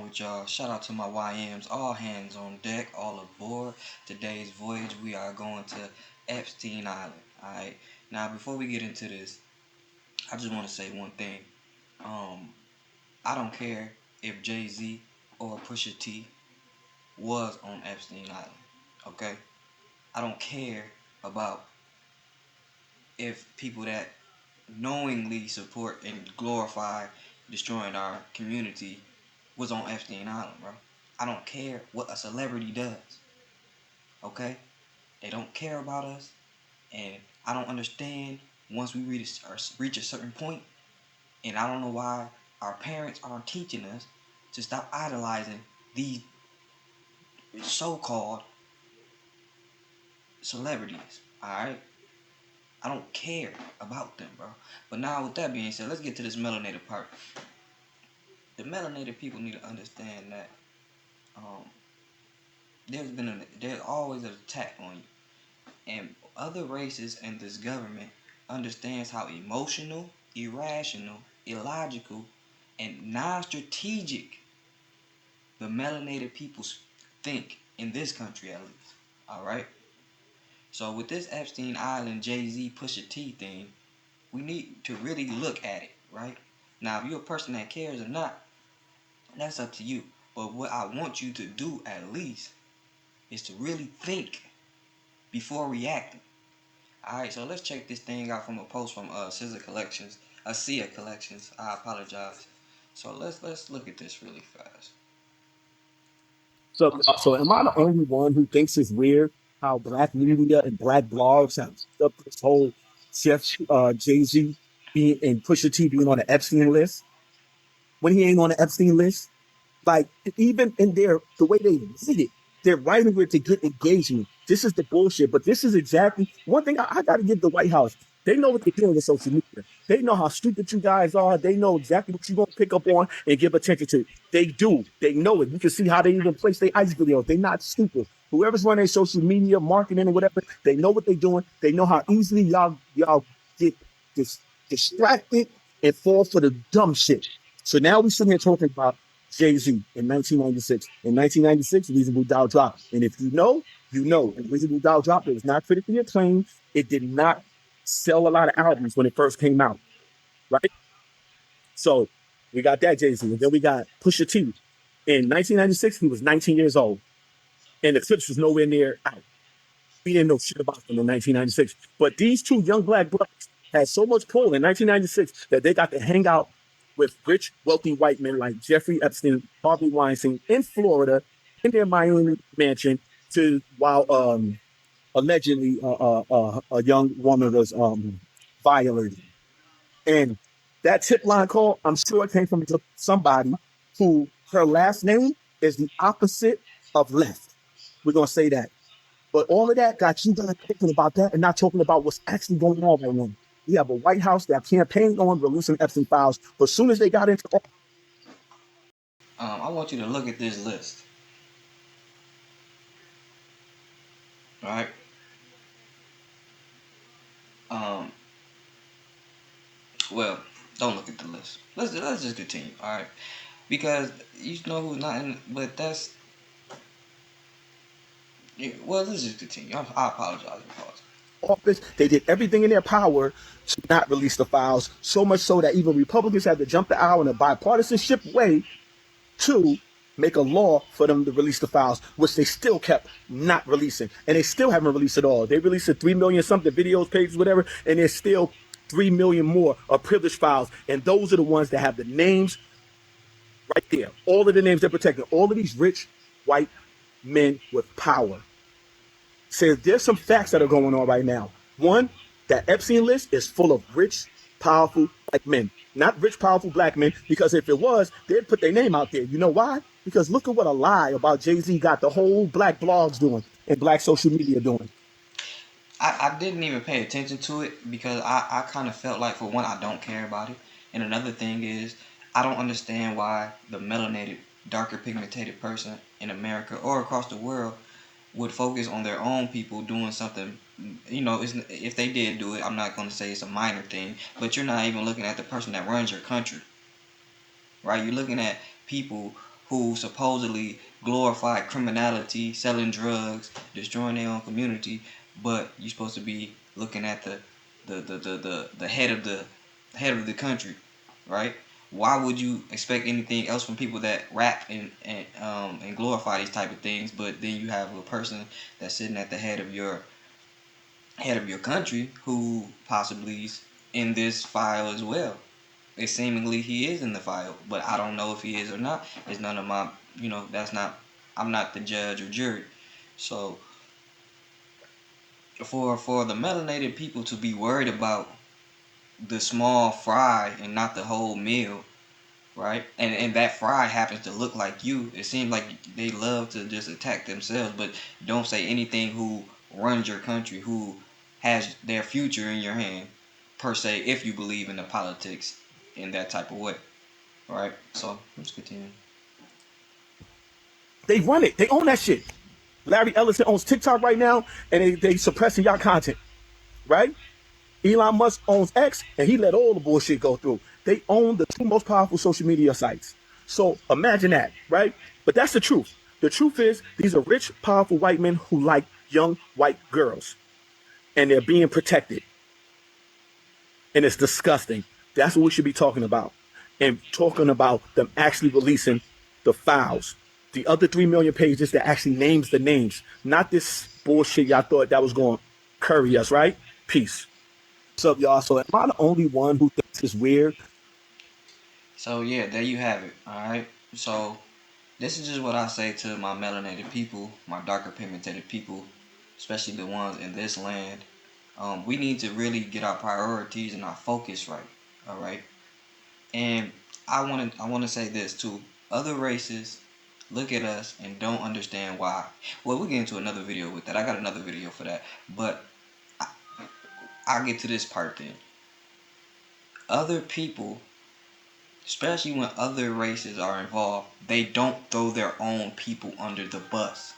with y'all. Shout out to my YMs, all hands on deck, all aboard. Today's voyage, we are going to Epstein Island. Alright. Now before we get into this, I just want to say one thing. Um, I don't care if Jay-Z or Pusha T was on Epstein Island. Okay? I don't care about if people that knowingly support and glorify destroying our community was on Epstein Island, bro. I don't care what a celebrity does. Okay? They don't care about us, and I don't understand once we reach a certain point, and I don't know why our parents aren't teaching us to stop idolizing these so-called celebrities. All right? I don't care about them, bro. But now, with that being said, let's get to this melanated part. The melanated people need to understand that um, there's always an attack on you, and other races and this government understands how emotional, irrational, illogical, and non-strategic the melanated peoples think in this country at least. All right. So with this Epstein Island Jay-Z Pusha T thing, we need to really look at it, right? Now, if you're a person that cares or not, that's up to you. But what I want you to do at least is to really think before reacting. Alright, so let's check this thing out from a post from Scissor Collections, Sia Collections. I apologize. So let's look at this really fast. So am I the only one who thinks it's weird how black media and black blogs have up this whole Chef Jay Z being and Pusha T being on the Epstein list when he ain't on the Epstein list? Like even in their the way they read it, they're writing it to get engagement. This is the bullshit. But this is exactly one thing I got to give the White House. They know what they're doing with social media. They know how stupid you guys are. They know exactly what you're going to pick up on and give attention to. They do. They know it. You can see how they even place their ice videos. They're not stupid. Whoever's running social media, marketing, or whatever, they know what they're doing. They know how easily y'all get distracted and fall for the dumb shit. So now we sitting here talking about Jay-Z in 1996. In 1996, Reasonable Doubt dropped. And if you know, you know. And Reasonable Doubt dropped. It was not critically acclaimed. It did not sell a lot of albums when it first came out, right? So we got that Jay-Z. And then we got Pusha T. In 1996, he was 19 years old. And the clips was nowhere near out. We didn't know shit about them in 1996. But these two young black brothers had so much pull in 1996 that they got to hang out with rich, wealthy white men like Jeffrey Epstein, Harvey Weinstein in Florida, in their Miami mansion, to while allegedly a young woman was violated. And that tip line call, I'm sure it came from somebody who her last name is the opposite of left. We're gonna say that. But all of that got you guys talking about that and not talking about what's actually going on right now. We have a White House that campaigned on releasing Epstein files, but as soon as they got into I want you to look at this list. All right. Um, well, don't look at the list. Let's just continue. All right. Because you know who's not in, but that's well. Let's just continue. I apologize. Pause. office, they did everything in their power to not release the files, so much so that even Republicans had to jump the aisle in a bipartisanship way to make a law for them to release the files, which they still kept not releasing. And they still haven't released it all. They released 3 million something videos, pages, whatever, and there's still 3 million more of privileged files. And those are the ones that have the names right there. All of the names they're protecting. All of these rich white men with power. Says there's some facts that are going on right now. One, that Epstein list is full of rich, powerful black men. Not rich, powerful black men, because if it was, they'd put their name out there. You know why? Because look at what a lie about Jay-Z got the whole black blogs doing and black social media doing. I didn't even pay attention to it because I kind of felt like, for one, I don't care about it, and another thing is I don't understand why the melanated, darker pigmented person in America or across the world would focus on their own people doing something. You know, if they did do it, I'm not going to say it's a minor thing, but you're not even looking at the person that runs your country, right? You're looking at people who supposedly glorify criminality, selling drugs, destroying their own community, but you're supposed to be looking at the head of the country, right? Why would you expect anything else from people that rap and glorify these type of things, but then you have a person that's sitting at the head of your country who possibly is in this file as well? It seemingly he is in the file, but I don't know if he is or not. It's none of my, that's not. I'm not the judge or jury. So for the melanated people to be worried about the small fry and not the whole meal, right? And that fry happens to look like you. It seems like they love to just attack themselves, but don't say anything who runs your country, who has their future in your hand, per se, if you believe in the politics in that type of way, right? So let's continue. They run it. They own that shit. Larry Ellison owns TikTok right now, and they suppressing y'all content, right? Elon Musk owns X, and he let all the bullshit go through. They own the two most powerful social media sites. So imagine that, right? But that's the truth. The truth is, these are rich, powerful white men who like young white girls, and they're being protected. And it's disgusting. That's what we should be talking about. And talking about them actually releasing the files. The other 3 million pages that actually names the names, not this bullshit y'all thought that was going to curry us, right? Peace. What's up, y'all? So, am I the only one who thinks it's weird? So yeah, there you have it. All right. So this is just what I say to my melanated people, my darker pigmented people, especially the ones in this land. We need to really get our priorities and our focus right. All right. And I want to say this too. Other races look at us and don't understand why. Well, we'll get into another video with that. I got another video for that. But I'll get to this part then. Other people, especially when other races are involved, they don't throw their own people under the bus.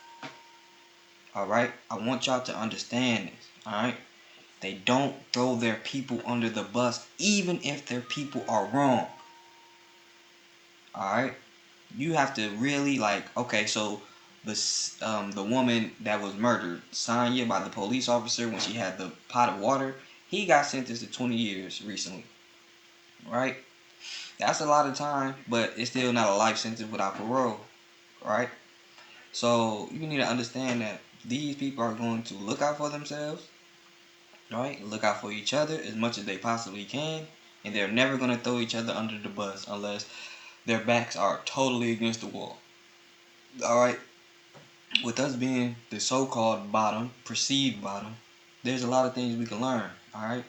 All right? I want y'all to understand this. All right? They don't throw their people under the bus even if their people are wrong. All right? You have to really like, okay, so the woman that was murdered, Sonya, by the police officer when she had the pot of water, he got sentenced to 20 years recently. Right? That's a lot of time, but it's still not a life sentence without parole. Right? So you need to understand that these people are going to look out for themselves, right? Look out for each other as much as they possibly can, and they're never going to throw each other under the bus unless their backs are totally against the wall. All right. With us being the so-called bottom, perceived bottom, there's a lot of things we can learn. All right,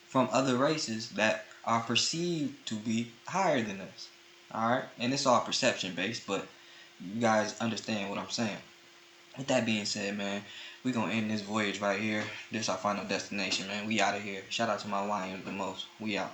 from other races that are perceived to be higher than us. All right, and it's all perception based, but you guys understand what I'm saying. With that being said, man, we gonna end this voyage right here. This our final destination, man. We out of here. Shout out to my lions the most. We out.